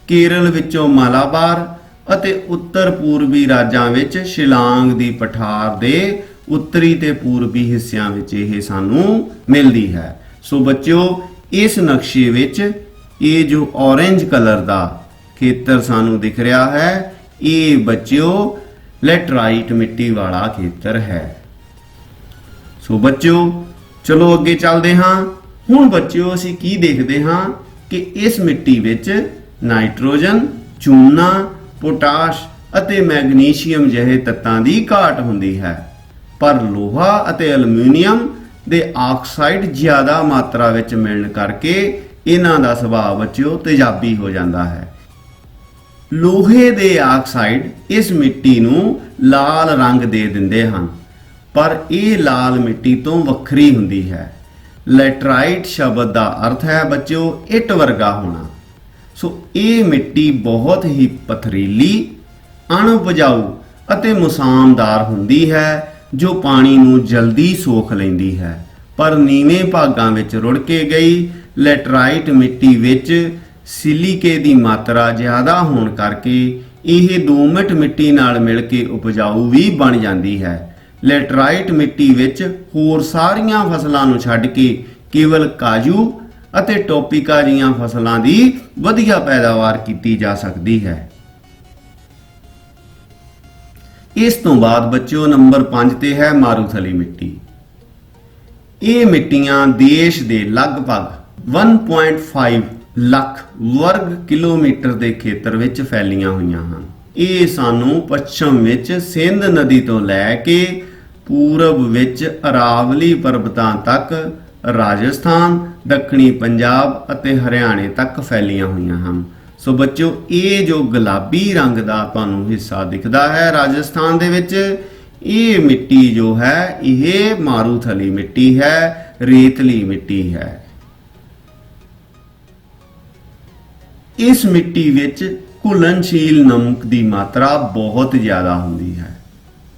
ਕੇਰਲ ਵਿੱਚੋਂ ਮਾਲਾਬਾਰ ਅਤੇ ਉੱਤਰ ਪੂਰਬੀ ਰਾਜਾਂ ਵਿੱਚ ਸ਼ਿਲਾਂਗ ਦੀ ਪਠਾਰ ਦੇ ਉੱਤਰੀ ਤੇ ਪੂਰਬੀ ਹਿੱਸਿਆਂ ਵਿੱਚ ਇਹ ਸਾਨੂੰ ਮਿਲਦੀ ਹੈ। ਸੋ ਬੱਚਿਓ, ਇਸ ਨਕਸ਼ੇ ਵਿੱਚ ਇਹ ਜੋ ਔਰੇਂਜ ਕਲਰ ਦਾ ਖੇਤਰ ਸਾਨੂੰ ਦਿਖ ਰਿਹਾ ਹੈ, ਇਹ ਬੱਚਿਓ ਲੈਟਰਾਈਟ ਮਿੱਟੀ ਵਾਲਾ ਖੇਤਰ ਹੈ। ਸੋ ਬੱਚਿਓ, ਚਲੋ ਅੱਗੇ ਚੱਲਦੇ ਹਾਂ। ਹੁਣ ਬੱਚਿਓ ਅਸੀਂ ਕੀ ਦੇਖਦੇ ਹਾਂ ਕਿ ਇਸ ਮਿੱਟੀ ਵਿੱਚ ਨਾਈਟ੍ਰੋਜਨ, ਚੂਨਾ, ਪੋਟਾਸ਼ ਅਤੇ ਮੈਗਨੀਸ਼ੀਅਮ ਜਿਹੇ ਤੱਤਾਂ ਦੀ ਘਾਟ ਹੁੰਦੀ ਹੈ, ਪਰ ਲੋਹਾ ਅਤੇ ਐਲੂਮੀਨੀਅਮ ਦੇ ਆਕਸਾਈਡ ਜ਼ਿਆਦਾ ਮਾਤਰਾ ਵਿੱਚ ਮਿਲਣ ਕਰਕੇ ਇਹਨਾਂ ਦਾ ਸੁਭਾਅ ਬੱਚਿਓ ਤੇਜ਼ਾਬੀ ਹੋ ਜਾਂਦਾ ਹੈ। ਲੋਹੇ ਦੇ ਆਕਸਾਈਡ ਇਸ ਮਿੱਟੀ ਨੂੰ ਲਾਲ ਰੰਗ ਦੇ ਦਿੰਦੇ ਹਨ, ਪਰ ਇਹ ਲਾਲ ਮਿੱਟੀ ਤੋਂ ਵੱਖਰੀ ਹੁੰਦੀ ਹੈ। ਲੈਟਰਾਈਟ ਸ਼ਬਦ ਦਾ ਅਰਥ ਹੈ ਬੱਚਿਓ ਇੱਟ ਵਰਗਾ ਹੋਣਾ। ਸੋ ਇਹ ਮਿੱਟੀ ਬਹੁਤ ਹੀ ਪਥਰੀਲੀ, ਅਣਉਪਜਾਊ ਅਤੇ ਮੁਸਾਮਦਾਰ ਹੁੰਦੀ ਹੈ, ਜੋ ਪਾਣੀ ਨੂੰ ਜਲਦੀ ਸੋਖ ਲੈਂਦੀ ਹੈ। ਪਰ ਨੀਵੇਂ ਭਾਗਾਂ ਵਿੱਚ ਰੁੜ ਕੇ ਗਈ ਲੈਟਰਾਈਟ ਮਿੱਟੀ ਵਿੱਚ ਸਿਲੀਕੇ ਦੀ ਮਾਤਰਾ ਜ਼ਿਆਦਾ ਹੋਣ ਕਰਕੇ ਇਹ ਦੋਮਟ ਮਿੱਟੀ ਨਾਲ ਮਿਲ ਕੇ ਉਪਜਾਊ ਵੀ ਬਣ ਜਾਂਦੀ ਹੈ। ਲੈਟਰਾਈਟ ਮਿੱਟੀ ਵਿੱਚ ਹੋਰ ਸਾਰੀਆਂ ਫਸਲਾਂ ਨੂੰ ਛੱਡ ਕੇ ਕੇਵਲ ਕਾਜੂ ਅਤੇ ਟੋਪੀਕਾ ਜੀਆਂ ਫਸਲਾਂ ਦੀ ਵਧੀਆ ਪੈਦਾਵਾਰ ਕੀਤੀ ਜਾ ਸਕਦੀ ਹੈ। ਇਸ ਤੋਂ ਬਾਅਦ ਬੱਚਿਓ ਨੰਬਰ 5 ਤੇ ਹੈ ਮਾਰੂਥਲੀ ਮਿੱਟੀ। ਇਹ ਮਿੱਟੀਆਂ ਦੇਸ਼ ਦੇ ਲਗਭਗ 1.5 ਲੱਖ ਵਰਗ ਕਿਲੋਮੀਟਰ ਦੇ ਖੇਤਰ ਵਿੱਚ ਫੈਲੀਆਂ ਹੋਈਆਂ ਹਨ। ਇਹ ਸਾਨੂੰ ਪੱਛਮ ਵਿੱਚ ਸਿੰਧ ਨਦੀ ਤੋਂ ਲੈ ਕੇ ਪੂਰਬ ਵਿੱਚ ਅਰਾਵਲੀ ਪਰਬਤਾਂ ਤੱਕ, ਰਾਜਸਥਾਨ, ਦੱਖਣੀ ਪੰਜਾਬ ਅਤੇ ਹਰਿਆਣੇ ਤੱਕ ਫੈਲੀਆਂ ਹੋਈਆਂ ਹਨ। ਸੋ ਬੱਚਿਓ, ਇਹ ਜੋ ਗੁਲਾਬੀ ਰੰਗ ਦਾ ਤੁਹਾਨੂੰ ਹਿੱਸਾ ਦਿਖਦਾ ਹੈ ਰਾਜਸਥਾਨ ਦੇ ਵਿੱਚ, ਇਹ ਮਿੱਟੀ ਜੋ ਹੈ ਇਹ ਮਾਰੂਥਲੀ ਮਿੱਟੀ ਹੈ, ਰੇਤਲੀ ਮਿੱਟੀ ਹੈ। ਇਸ ਮਿੱਟੀ ਵਿੱਚ ਘੁਲਣਸ਼ੀਲ ਨਮਕ ਦੀ ਮਾਤਰਾ ਬਹੁਤ ਜ਼ਿਆਦਾ ਹੁੰਦੀ ਹੈ,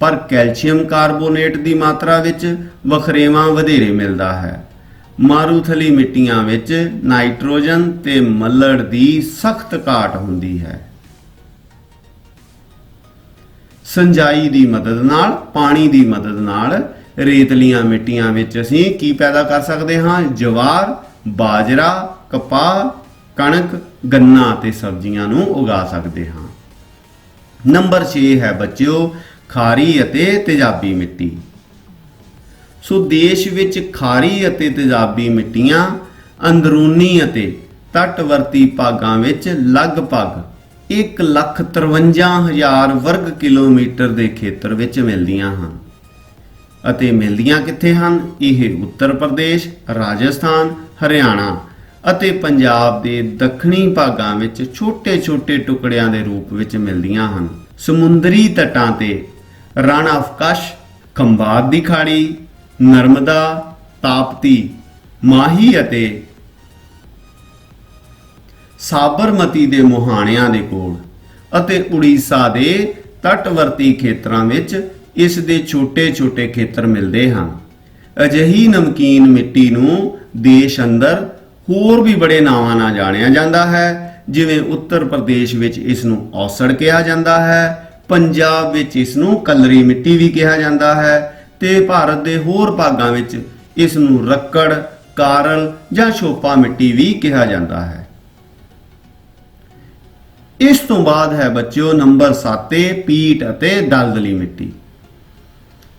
ਪਰ ਕੈਲਸ਼ੀਅਮ ਕਾਰਬੋਨੇਟ ਦੀ ਮਾਤਰਾ ਵਿੱਚ ਵਖਰੇਵਾਂ ਵਧੇਰੇ ਮਿਲਦਾ ਹੈ। ਮਾਰੂਥਲੀ ਮਿੱਟੀਆਂ ਵਿੱਚ ਨਾਈਟ੍ਰੋਜਨ ਤੇ ਮੱਲੜ ਦੀ ਸਖਤ ਘਾਟ ਹੁੰਦੀ ਹੈ। ਸਿੰਜਾਈ ਦੀ ਮਦਦ ਨਾਲ, ਪਾਣੀ ਦੀ ਮਦਦ ਨਾਲ ਰੇਤਲੀਆਂ ਮਿੱਟੀਆਂ ਵਿੱਚ ਅਸੀਂ ਕੀ ਪੈਦਾ ਕਰ ਸਕਦੇ ਹਾਂ? ਜਵਾਰ, ਬਾਜਰਾ, ਕਪਾਹ, ਕਣਕ, ਗੰਨਾ ਅਤੇ ਸਬਜ਼ੀਆਂ ਨੂੰ ਉਗਾ ਸਕਦੇ ਹਾਂ। ਨੰਬਰ 6 ਹੈ ਬੱਚਿਓ ਖਾਰੀ ਅਤੇ ਤੇਜ਼ਾਬੀ ਮਿੱਟੀ। ਸੋ ਦੇਸ਼ ਵਿੱਚ ਖਾਰੀ ਅਤੇ ਤੇਜ਼ਾਬੀ ਮਿੱਟੀਆਂ ਅੰਦਰੂਨੀ ਅਤੇ ਤੱਟਵਰਤੀ ਭਾਗਾਂ ਵਿੱਚ ਲਗਭਗ 1,53,000 ਵਰਗ ਕਿਲੋਮੀਟਰ ਦੇ ਖੇਤਰ ਵਿੱਚ ਮਿਲਦੀਆਂ ਹਨ। ਅਤੇ ਮਿਲਦੀਆਂ ਕਿੱਥੇ ਹਨ? ਇਹ ਉੱਤਰ ਪ੍ਰਦੇਸ਼, ਰਾਜਸਥਾਨ, ਹਰਿਆਣਾ ਅਤੇ ਪੰਜਾਬ ਦੇ ਦੱਖਣੀ ਭਾਗਾਂ ਵਿੱਚ ਛੋਟੇ-ਛੋਟੇ ਟੁਕੜਿਆਂ ਦੇ ਰੂਪ ਵਿੱਚ ਮਿਲਦੀਆਂ ਹਨ। ਸਮੁੰਦਰੀ ਤੱਟਾਂ ਤੇ ਰਣ ਆਫ ਕੱਛ, ਖੰਬਾਤ ਦੀ ਖਾੜੀ, ਨਰਮਦਾ, ਤਾਪਤੀ, ਮਾਹੀ ਅਤੇ ਸਾਬਰਮਤੀ ਦੇ ਮੁਹਾਣਿਆਂ ਦੇ ਕੋਲ ਅਤੇ ਉੜੀਸਾ ਦੇ ਤੱਟਵਰਤੀ ਖੇਤਰਾਂ ਵਿੱਚ ਇਸ ਦੇ ਛੋਟੇ-ਛੋਟੇ ਖੇਤਰ ਮਿਲਦੇ ਹਨ। ਅਜਿਹੀ ਨਮਕੀਨ ਮਿੱਟੀ ਨੂੰ ਦੇਸ਼ ਅੰਦਰ ਹੋਰ ਵੀ ਬੜੇ ਨਾਵਾਂ ਨਾਲ ਜਾਣਿਆ ਜਾਂਦਾ ਹੈ, ਜਿਵੇਂ ਉੱਤਰ ਪ੍ਰਦੇਸ਼ ਵਿੱਚ ਇਸ ਨੂੰ ਔਸੜ ਕਿਹਾ ਜਾਂਦਾ ਹੈ, ਪੰਜਾਬ ਵਿੱਚ ਇਸ ਨੂੰ ਕਲਰੀ ਮਿੱਟੀ ਵੀ ਕਿਹਾ ਜਾਂਦਾ ਹੈ ਤੇ ਭਾਰਤ ਦੇ ਹੋਰ ਭਾਗਾਂ ਵਿੱਚ ਇਸ ਨੂੰ ਰੱਕੜ, ਕਾਰਲ ਜਾਂ ਛੋਪਾ ਮਿੱਟੀ ਵੀ ਕਿਹਾ ਜਾਂਦਾ ਹੈ। ਇਸ ਤੋਂ ਬਾਅਦ ਹੈ ਬੱਚਿਓ ਨੰਬਰ 7 ਤੇ ਪੀਟ ਅਤੇ ਦਲਦਲੀ ਮਿੱਟੀ।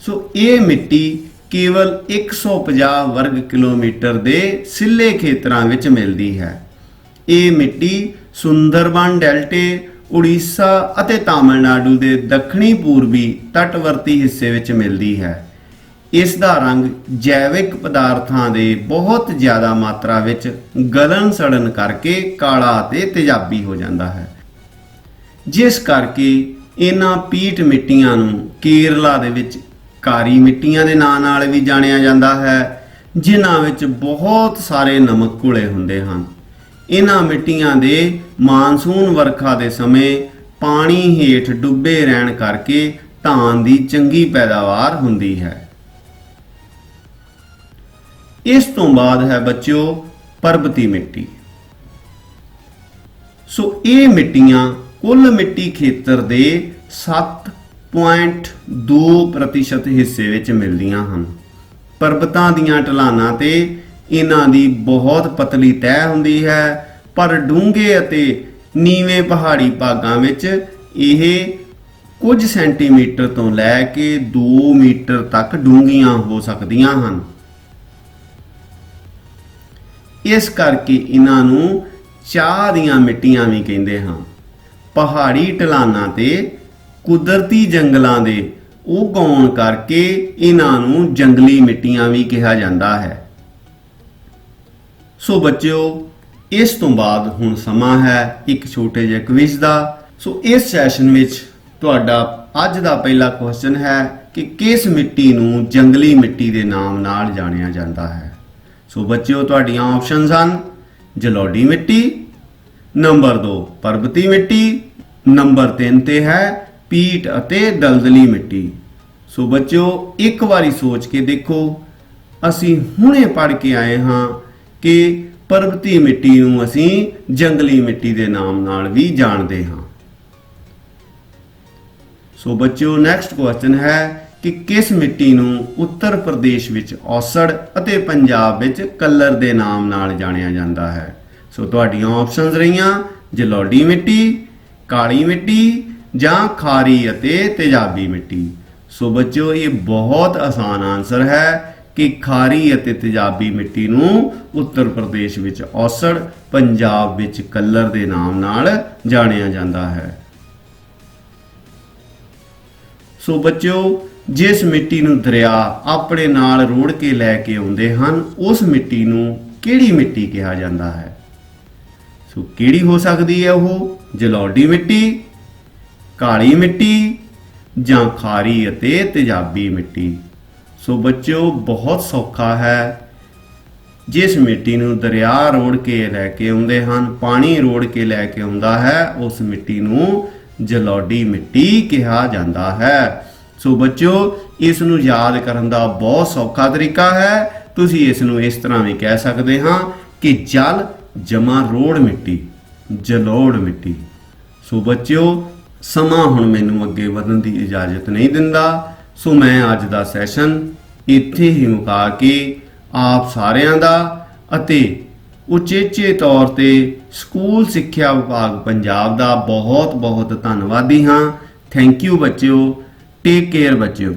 ਸੋ ਇਹ ਮਿੱਟੀ ਕੇਵਲ 150 ਵਰਗ ਕਿਲੋਮੀਟਰ ਦੇ ਸਿੱਲੇ ਖੇਤਰਾਂ ਵਿੱਚ ਮਿਲਦੀ ਹੈ। ਇਹ ਮਿੱਟੀ ਸੁੰਦਰਬਨ ਡੈਲਟੇ, ਉੜੀਸਾ ਅਤੇ ਤਾਮਿਲਨਾਡੂ ਦੇ ਦੱਖਣੀ ਪੂਰਬੀ ਤੱਟਵਰਤੀ ਹਿੱਸੇ ਵਿੱਚ ਮਿਲਦੀ ਹੈ। ਇਸ ਦਾ ਰੰਗ ਜੈਵਿਕ ਪਦਾਰਥਾਂ ਦੇ ਬਹੁਤ ਜ਼ਿਆਦਾ ਮਾਤਰਾ ਵਿੱਚ ਗਲਣ ਸੜਨ ਕਰਕੇ ਕਾਲਾ ਅਤੇ ਤੇਜ਼ਾਬੀ ਹੋ ਜਾਂਦਾ ਹੈ, ਜਿਸ ਕਰਕੇ ਇਹਨਾਂ ਪੀਟ ਮਿੱਟੀਆਂ ਨੂੰ ਕੇਰਲਾ ਦੇ ਵਿੱਚ ਕਾਰੀ ਮਿੱਟੀਆਂ ਦੇ ਨਾਂ ਨਾਲ ਵੀ ਜਾਣਿਆ ਜਾਂਦਾ ਹੈ, ਜਿਨ੍ਹਾਂ ਵਿੱਚ ਬਹੁਤ ਸਾਰੇ ਨਮਕ ਘੁਲੇ ਹੁੰਦੇ ਹਨ। ਇਹਨਾਂ ਮਿੱਟੀਆਂ ਦੇ ਮਾਨਸੂਨ ਵਰਖਾ ਦੇ ਸਮੇਂ ਪਾਣੀ ਹੇਠ ਡੁੱਬੇ ਰਹਿਣ ਕਰਕੇ ਧਾਨ ਦੀ ਚੰਗੀ ਪੈਦਾਵਾਰ ਹੁੰਦੀ ਹੈ। ਇਸ ਤੋਂ ਬਾਅਦ ਹੈ ਬੱਚਿਓ ਪਰਬਤੀ ਮਿੱਟੀ। ਸੋ ਇਹ ਮਿੱਟੀਆਂ ਕੁੱਲ ਮਿੱਟੀ ਖੇਤਰ ਦੇ 7.2% ਹਿੱਸੇ ਵਿੱਚ ਮਿਲਦੀਆਂ ਹਨ। ਪਰਬਤਾਂ ਦੀਆਂ ਢਲਾਨਾਂ ਤੇ ਇਹਨਾਂ ਦੀ ਬਹੁਤ ਪਤਲੀ ਤਹਿ ਹੁੰਦੀ ਹੈ, ਪਰ ਡੂੰਘੇ ਅਤੇ ਨੀਵੇਂ ਪਹਾੜੀ ਭਾਗਾਂ ਵਿੱਚ ਇਹ ਕੁਝ ਸੈਂਟੀਮੀਟਰ ਤੋਂ ਲੈ ਕੇ 2 ਮੀਟਰ ਤੱਕ ਡੂੰਘੀਆਂ ਹੋ ਸਕਦੀਆਂ ਹਨ। ਇਸ ਕਰਕੇ ਇਹਨਾਂ ਨੂੰ ਚਾਹ ਦੀਆਂ ਮਿੱਟੀਆਂ ਵੀ ਕਹਿੰਦੇ ਹਾਂ। ਪਹਾੜੀ ਢਲਾਨਾਂ ਤੇ ਕੁਦਰਤੀ ਜੰਗਲਾਂ ਦੇ ਉਗਾਉਣ ਕਰਕੇ ਇਹਨਾਂ ਨੂੰ ਜੰਗਲੀ ਮਿੱਟੀਆਂ ਵੀ ਕਿਹਾ ਜਾਂਦਾ ਹੈ। ਸੋ ਬੱਚਿਓ, ਇਸ ਤੋਂ ਬਾਅਦ ਹੁਣ ਸਮਾਂ ਹੈ ਇੱਕ ਛੋਟੇ ਜਿਹੇ ਕੁਇਜ਼ ਦਾ। ਸੋ ਇਸ ਸੈਸ਼ਨ ਵਿੱਚ ਤੁਹਾਡਾ ਅੱਜ ਦਾ ਪਹਿਲਾ ਕੁਐਸਚਨ ਹੈ ਕਿ ਕਿਸ ਮਿੱਟੀ ਨੂੰ ਜੰਗਲੀ ਮਿੱਟੀ ਦੇ ਨਾਮ ਨਾਲ ਜਾਣਿਆ ਜਾਂਦਾ ਹੈ। ਸੋ ਬੱਚਿਓ, ਤੁਹਾਡੀਆਂ ਆਪਸ਼ਨਸ ਹਨ ਜਲੌਡੀ ਮਿੱਟੀ, ਨੰਬਰ 2 ਪਰਬਤੀ ਮਿੱਟੀ, ਨੰਬਰ 3 ਤੇ ਹੈ ਪੀਟ ਅਤੇ ਦਲਦਲੀ ਮਿੱਟੀ। ਸੋ ਬੱਚਿਓ, ਇੱਕ ਵਾਰੀ ਸੋਚ ਕੇ ਦੇਖੋ, ਅਸੀਂ ਹੁਣੇ ਪੜ੍ਹ ਕੇ ਆਏ ਹਾਂ ਕਿ ਪਰਬਤੀ ਮਿੱਟੀ ਨੂੰ ਅਸੀਂ ਜੰਗਲੀ ਮਿੱਟੀ ਦੇ ਨਾਮ ਨਾਲ ਵੀ ਜਾਣਦੇ ਹਾਂ। ਸੋ ਬੱਚਿਓ, ਨੈਕਸਟ ਕੁਐਸਚਨ ਹੈ ਕਿ ਕਿਸ ਮਿੱਟੀ ਨੂੰ ਉੱਤਰ ਪ੍ਰਦੇਸ਼ ਵਿੱਚ ਔਸੜ ਅਤੇ ਪੰਜਾਬ ਵਿੱਚ ਕੱਲਰ ਦੇ ਨਾਮ ਨਾਲ ਜਾਣਿਆ ਜਾਂਦਾ ਹੈ। ਸੋ ਤੁਹਾਡੀਆਂ ਆਪਸ਼ਨਸ ਰਹੀਆਂ ਜਲੌਡੀ ਮਿੱਟੀ, ਕਾਲੀ ਮਿੱਟੀ ਜਾਂ ਖਾਰੀ ਅਤੇ ਤੇਜ਼ਾਬੀ ਮਿੱਟੀ। ਸੋ ਬੱਚਿਓ, ਇਹ ਬਹੁਤ ਆਸਾਨ ਆਨਸਰ ਹੈ ਕਿ ਖਾਰੀ ਅਤੇ ਤੇਜ਼ਾਬੀ ਮਿੱਟੀ ਨੂੰ ਉੱਤਰ ਪ੍ਰਦੇਸ਼ ਵਿੱਚ ਔਸੜ, ਪੰਜਾਬ ਵਿੱਚ ਕੱਲਰ ਦੇ ਨਾਮ ਨਾਲ ਜਾਣਿਆ ਜਾਂਦਾ ਹੈ। ਸੋ ਬੱਚਿਓ, ਜਿਸ ਮਿੱਟੀ ਨੂੰ ਦਰਿਆ ਆਪਣੇ ਨਾਲ ਰੋੜ ਕੇ ਲੈ ਕੇ ਆਉਂਦੇ ਹਨ, ਉਸ ਮਿੱਟੀ ਨੂੰ ਕਿਹੜੀ ਮਿੱਟੀ ਕਿਹਾ ਜਾਂਦਾ ਹੈ? ਸੋ ਕਿਹੜੀ ਹੋ ਸਕਦੀ ਹੈ ਉਹ? ਜਲੌਡੀ ਮਿੱਟੀ, ਕਾਲੀ ਮਿੱਟੀ ਜਾਂ ਖਾਰੀ ਅਤੇ ਤੇਜ਼ਾਬੀ ਮਿੱਟੀ। ਸੋ ਬੱਚਿਓ, ਬਹੁਤ ਸੌਖਾ ਹੈ। ਜਿਸ ਮਿੱਟੀ ਨੂੰ ਦਰਿਆ ਰੋੜ ਕੇ ਲੈ ਕੇ ਆਉਂਦੇ ਹਨ, ਪਾਣੀ ਰੋੜ ਕੇ ਲੈ ਕੇ ਆਉਂਦਾ ਹੈ, ਉਸ ਮਿੱਟੀ ਨੂੰ ਜਲੌਡੀ ਮਿੱਟੀ ਕਿਹਾ ਜਾਂਦਾ ਹੈ। ਸੋ ਬੱਚਿਓ, ਇਸ ਨੂੰ ਯਾਦ ਕਰਨ ਦਾ ਬਹੁਤ ਸੌਖਾ ਤਰੀਕਾ ਹੈ। ਤੁਸੀਂ ਇਸ ਨੂੰ ਇਸ ਤਰ੍ਹਾਂ ਵੀ ਕਹਿ ਸਕਦੇ ਹਾਂ ਕਿ ਜਲ ਜਮਾ ਰੋੜ ਮਿੱਟੀ, ਜਲੋੜ ਮਿੱਟੀ। ਸੋ ਬੱਚਿਓ, ਸਮਾਂ ਹੁਣ ਮੈਨੂੰ ਅੱਗੇ ਵਧਣ ਦੀ ਇਜਾਜ਼ਤ ਨਹੀਂ ਦਿੰਦਾ। ਸੋ ਮੈਂ ਅੱਜ ਦਾ ਸੈਸ਼ਨ ਇੱਥੇ ਹੀ ਮੁਕਾ ਕੇ ਆਪ ਸਾਰਿਆਂ ਦਾ ਅਤੇ ਉਚੇਚੇ ਤੌਰ ਤੇ ਸਕੂਲ ਸਿੱਖਿਆ ਵਿਭਾਗ ਪੰਜਾਬ ਦਾ ਬਹੁਤ ਬਹੁਤ ਧੰਨਵਾਦੀ ਹਾਂ। ਥੈਂਕ ਯੂ ਬੱਚਿਓ। ਟੇਕ ਕੇਅਰ ਬੱਚਿਓ।